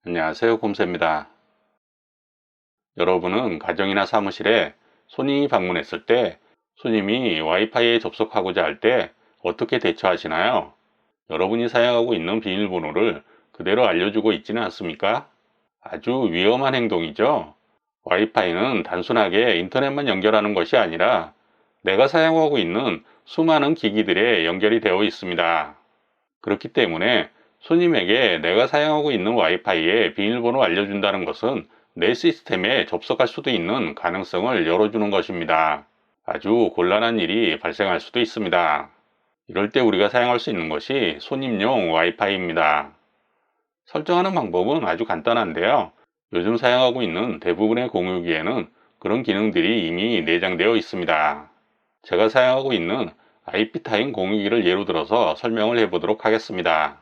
안녕하세요, 곰새입니다. 여러분은 가정이나 사무실에 손님이 방문했을 때 손님이 와이파이에 접속하고자 할 때 어떻게 대처하시나요? 여러분이 사용하고 있는 비밀번호를 그대로 알려주고 있지는 않습니까? 아주 위험한 행동이죠. 와이파이는 단순하게 인터넷만 연결하는 것이 아니라 내가 사용하고 있는 수많은 기기들에 연결이 되어 있습니다. 그렇기 때문에 손님에게 내가 사용하고 있는 와이파이의 비밀번호 알려준다는 것은 내 시스템에 접속할 수도 있는 가능성을 열어주는 것입니다. 아주 곤란한 일이 발생할 수도 있습니다. 이럴 때 우리가 사용할 수 있는 것이 손님용 와이파이입니다. 설정하는 방법은 아주 간단한데요. 요즘 사용하고 있는 대부분의 공유기에는 그런 기능들이 이미 내장되어 있습니다. 제가 사용하고 있는 IP타임 공유기를 예로 들어서 설명을 해보도록 하겠습니다.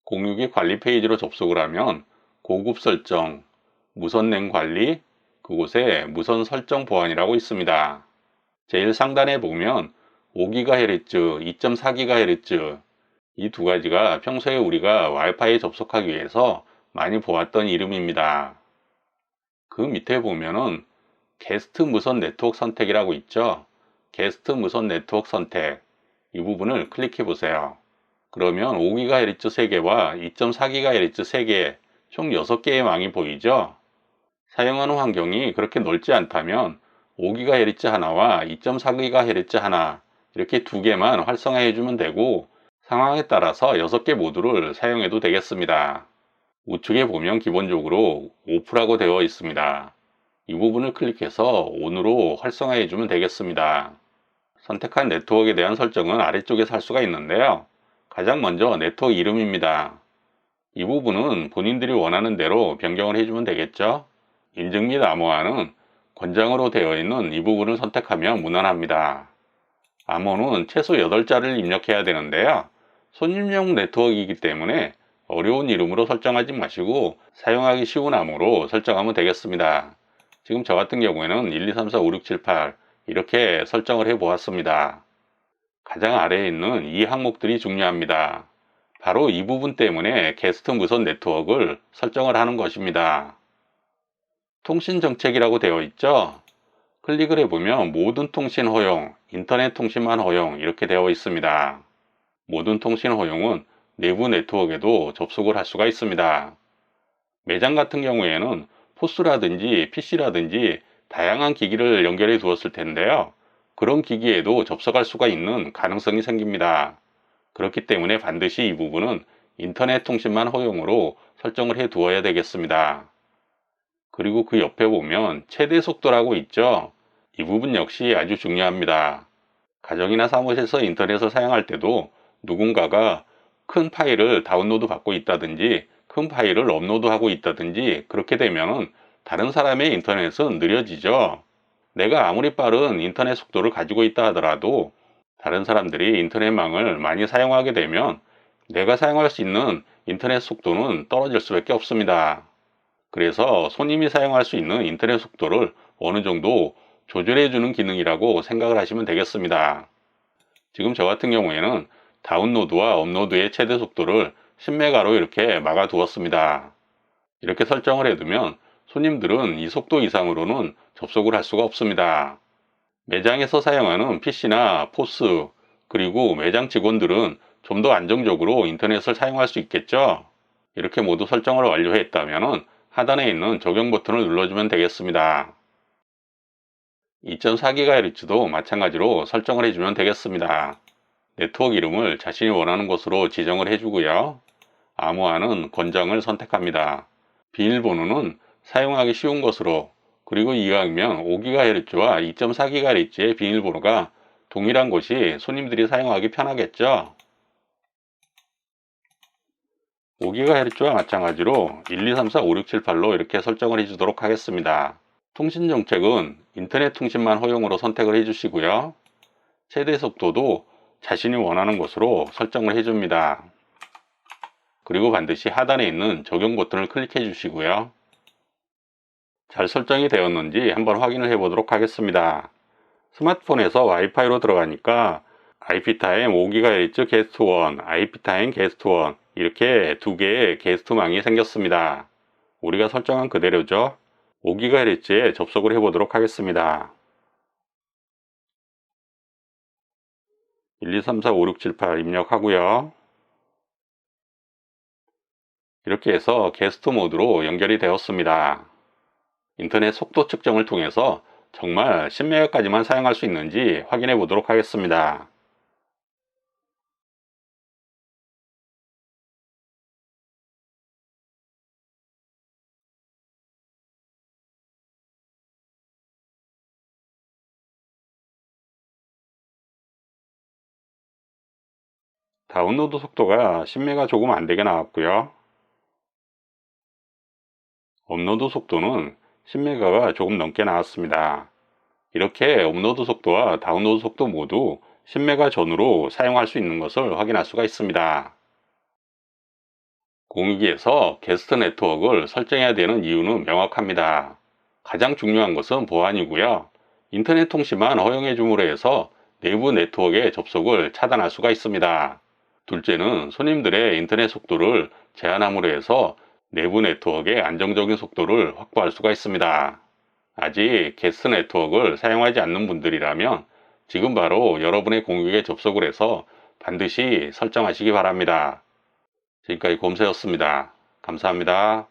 공유기 관리 페이지로 접속을 하면 고급 설정, 무선랜 관리, 그곳에 무선 설정 보안이라고 있습니다. 제일 상단에 보면 5GHz, 2.4GHz 이 두 가지가 평소에 우리가 와이파이에 접속하기 위해서 많이 보았던 이름입니다. 그 밑에 보면은 게스트 무선 네트워크 선택이라고 있죠. 게스트 무선 네트워크 선택 이 부분을 클릭해 보세요. 그러면 5GHz 3개와 2.4GHz 3개, 총 6개의 망이 보이죠? 사용하는 환경이 그렇게 넓지 않다면 5GHz 하나와 2.4GHz 하나 이렇게 두 개만 활성화해 주면 되고 상황에 따라서 6개 모두를 사용해도 되겠습니다. 우측에 보면 기본적으로 오프라고 되어 있습니다. 이 부분을 클릭해서 ON으로 활성화해 주면 되겠습니다. 선택한 네트워크에 대한 설정은 아래쪽에서 할 수가 있는데요. 가장 먼저 네트워크 이름입니다. 이 부분은 본인들이 원하는 대로 변경을 해주면 되겠죠. 인증 및 암호화는 권장으로 되어 있는 이 부분을 선택하면 무난합니다. 암호는 최소 8자를 입력해야 되는데요. 손님용 네트워크이기 때문에 어려운 이름으로 설정하지 마시고 사용하기 쉬운 암호로 설정하면 되겠습니다. 지금 저 같은 경우에는 1, 2, 3, 4, 5, 6, 7, 8 이렇게 설정을 해 보았습니다. 가장 아래에 있는 이 항목들이 중요합니다. 바로 이 부분 때문에 게스트 무선 네트워크를 설정을 하는 것입니다. 통신 정책이라고 되어 있죠? 클릭을 해보면 모든 통신 허용, 인터넷 통신만 허용 이렇게 되어 있습니다. 모든 통신 허용은 내부 네트워크에도 접속을 할 수가 있습니다. 매장 같은 경우에는 포스라든지 PC라든지 다양한 기기를 연결해 두었을 텐데요. 그런 기기에도 접속할 수가 있는 가능성이 생깁니다. 그렇기 때문에 반드시 이 부분은 인터넷 통신만 허용으로 설정을 해 두어야 되겠습니다. 그리고 그 옆에 보면 최대 속도라고 있죠. 이 부분 역시 아주 중요합니다. 가정이나 사무실에서 인터넷을 사용할 때도 누군가가 큰 파일을 다운로드 받고 있다든지 큰 파일을 업로드하고 있다든지 그렇게 되면 다른 사람의 인터넷은 느려지죠. 내가 아무리 빠른 인터넷 속도를 가지고 있다 하더라도 다른 사람들이 인터넷망을 많이 사용하게 되면 내가 사용할 수 있는 인터넷 속도는 떨어질 수밖에 없습니다. 그래서 손님이 사용할 수 있는 인터넷 속도를 어느 정도 조절해 주는 기능이라고 생각을 하시면 되겠습니다. 지금 저 같은 경우에는 다운로드와 업로드의 최대 속도를 10메가로 이렇게 막아 두었습니다. 이렇게 설정을 해두면 손님들은 이 속도 이상으로는 접속을 할 수가 없습니다. 매장에서 사용하는 PC나 포스 그리고 매장 직원들은 좀 더 안정적으로 인터넷을 사용할 수 있겠죠. 이렇게 모두 설정을 완료했다면 하단에 있는 적용 버튼을 눌러주면 되겠습니다. 2.4GHz도 마찬가지로 설정을 해주면 되겠습니다. 네트워크 이름을 자신이 원하는 곳으로 지정을 해주고요. 암호화는 권장을 선택합니다. 비밀번호는 사용하기 쉬운 것으로, 그리고 이왕이면 5GHz와 2.4GHz의 비밀번호가 동일한 곳이 손님들이 사용하기 편하겠죠. 5GHz와 마찬가지로 1, 2, 3, 4, 5, 6, 7, 8로 이렇게 설정을 해주도록 하겠습니다. 통신 정책은 인터넷 통신만 허용으로 선택을 해주시고요. 최대 속도도 자신이 원하는 곳으로 설정을 해줍니다. 그리고 반드시 하단에 있는 적용 버튼을 클릭해 주시고요. 잘 설정이 되었는지 한번 확인을 해 보도록 하겠습니다. 스마트폰에서 와이파이로 들어가니까 IP타임 5GHz 게스트 1, IP타임 게스트 1 이렇게 두 개의 게스트망이 생겼습니다. 우리가 설정한 그대로죠. 5GHz에 접속을 해보도록 하겠습니다. 1, 2, 3, 4, 5, 6, 7, 8 입력하고요. 이렇게 해서 게스트 모드로 연결이 되었습니다. 인터넷 속도 측정을 통해서 정말 10MB까지만 사용할 수 있는지 확인해 보도록 하겠습니다. 다운로드 속도가 10MB 조금 안되게 나왔고요. 업로드 속도는 10MB가 조금 넘게 나왔습니다. 이렇게 업로드 속도와 다운로드 속도 모두 10MB 전후로 사용할 수 있는 것을 확인할 수가 있습니다. 공유기에서 게스트 네트워크를 설정해야 되는 이유는 명확합니다. 가장 중요한 것은 보안이고요. 인터넷 통신만 허용해 줌으로 해서 내부 네트워크의 접속을 차단할 수가 있습니다. 둘째는 손님들의 인터넷 속도를 제한함으로 해서 내부 네트워크의 안정적인 속도를 확보할 수가 있습니다. 아직 게스트 네트워크를 사용하지 않는 분들이라면 지금 바로 여러분의 공유기에 접속을 해서 반드시 설정하시기 바랍니다. 지금까지 곰새였습니다. 감사합니다.